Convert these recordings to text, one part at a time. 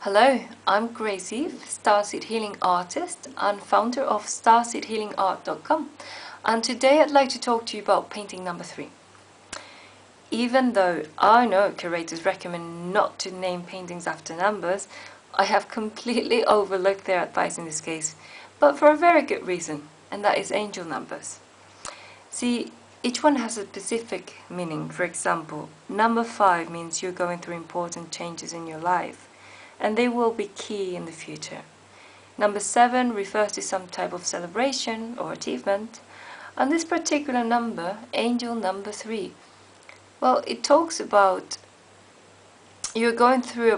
Hello, I'm Gracie, Starseed Healing Artist and founder of starseedhealingart.com, and today I'd like to talk to you about painting number 3. Even though I know curators recommend not to name paintings after numbers, I have completely overlooked their advice in this case, but for a very good reason, and that is angel numbers. See, each one has a specific meaning. For example, number 5 means you're going through important changes in your life, and they will be key in the future. Number 7 refers to some type of celebration or achievement, and this particular number, angel number 3, well, it talks about you're going through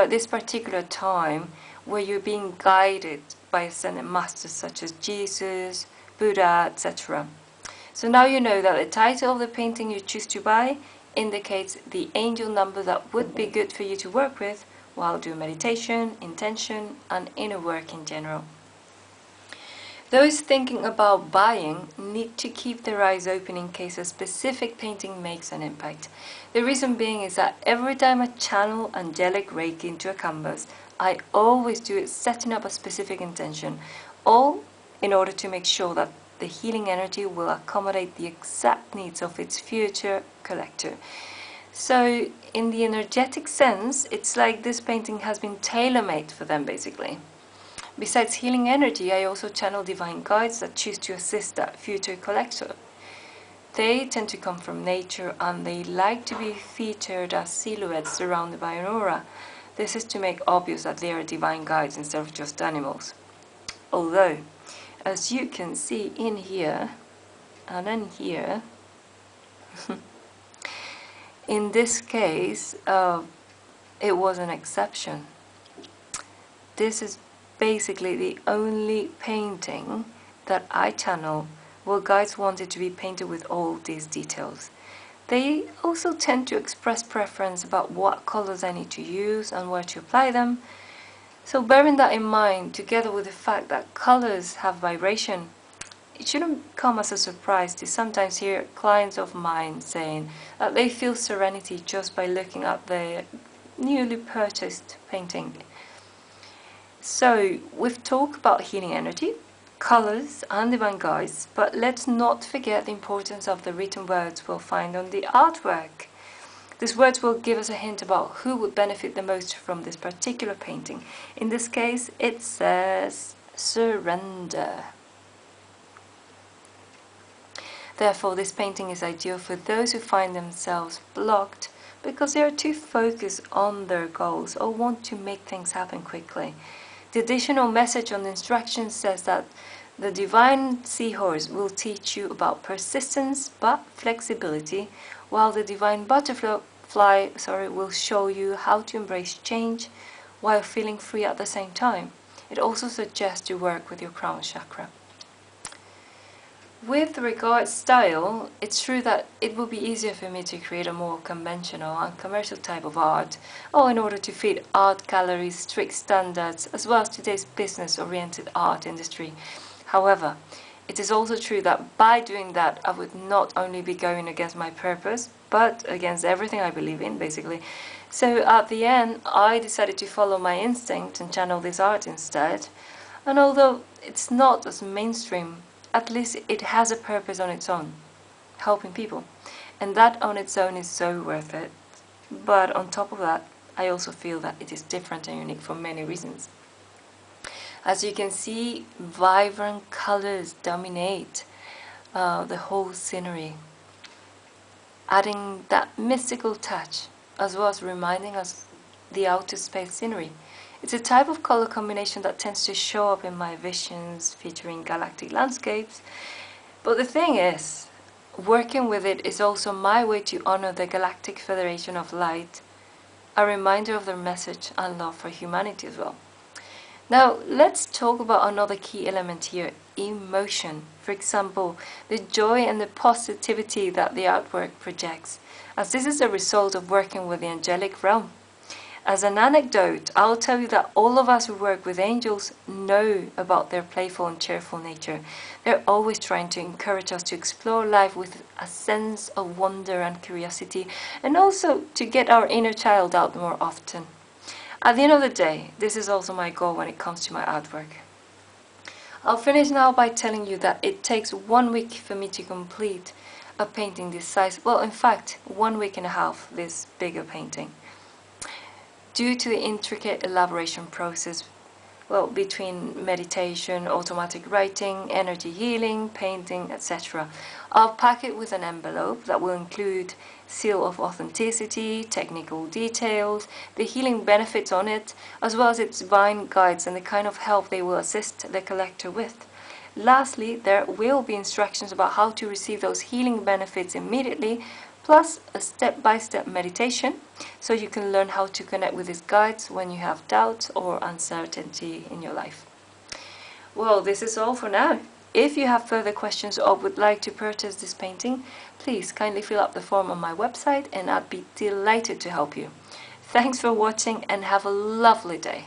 this particular time where you're being guided by ascended masters such as Jesus, Buddha, etc. So now you know that the title of the painting you choose to buy indicates the angel number that would be good for you to work with while doing meditation, intention, and inner work in general. Those thinking about buying need to keep their eyes open in case a specific painting makes an impact. The reason being is that every time I channel angelic Reiki into a canvas, I always do it setting up a specific intention, all in order to make sure that the healing energy will accommodate the exact needs of its future collector. So in the energetic sense, it's like this painting has been tailor-made for them basically. Besides healing energy, I also channel divine guides that choose to assist that future collector. They tend to come from nature and they like to be featured as silhouettes surrounded by an aura. This is to make obvious that they are divine guides instead of just animals. Although, as you can see in here, and in here, in this case, it was an exception. This is basically the only painting that I channel where guides wanted to be painted with all these details. They also tend to express preference about what colors I need to use and where to apply them. So bearing that in mind, together with the fact that colors have vibration, it shouldn't come as a surprise to sometimes hear clients of mine saying that they feel serenity just by looking at their newly purchased painting. So we've talked about healing energy, colors and divine guides, but let's not forget the importance of the written words we'll find on the artwork. These words will give us a hint about who would benefit the most from this particular painting. In this case, it says surrender. Therefore, this painting is ideal for those who find themselves blocked because they are too focused on their goals or want to make things happen quickly. The additional message on the instructions says that the divine seahorse will teach you about persistence but flexibility, while the divine butterfly will show you how to embrace change while feeling free at the same time. It also suggests to work with your crown chakra. With regards style, it's true that it would be easier for me to create a more conventional and commercial type of art, all in order to fit art galleries' strict standards as well as today's business-oriented art industry. However, it is also true that by doing that, I would not only be going against my purpose, but against everything I believe in, basically. So at the end, I decided to follow my instinct and channel this art instead. And although it's not as mainstream, at least it has a purpose on its own, helping people. And that on its own is so worth it. But on top of that, I also feel that it is different and unique for many reasons. As you can see, vibrant colors dominate the whole scenery, adding that mystical touch, as well as reminding us the outer space scenery. It's a type of color combination that tends to show up in my visions featuring galactic landscapes. But the thing is, working with it is also my way to honor the Galactic Federation of Light, a reminder of their message and love for humanity as well. Now, let's talk about another key element here, emotion. For example, the joy and the positivity that the artwork projects, as this is a result of working with the angelic realm. As an anecdote, I'll tell you that all of us who work with angels know about their playful and cheerful nature. They're always trying to encourage us to explore life with a sense of wonder and curiosity, and also to get our inner child out more often. At the end of the day, this is also my goal when it comes to my artwork. I'll finish now by telling you that it takes 1 week for me to complete a painting this size. Well, in fact, 1 week and a half, this bigger painting. Due to the intricate elaboration process, well, between meditation, automatic writing, energy healing, painting, etc. I'll pack it with an envelope that will include seal of authenticity, technical details, the healing benefits on it, as well as its divine guides and the kind of help they will assist the collector with. Lastly, there will be instructions about how to receive those healing benefits immediately, plus a step-by-step meditation, so you can learn how to connect with these guides when you have doubts or uncertainty in your life. Well, this is all for now. If you have further questions or would like to purchase this painting, please kindly fill out the form on my website and I'd be delighted to help you. Thanks for watching and have a lovely day.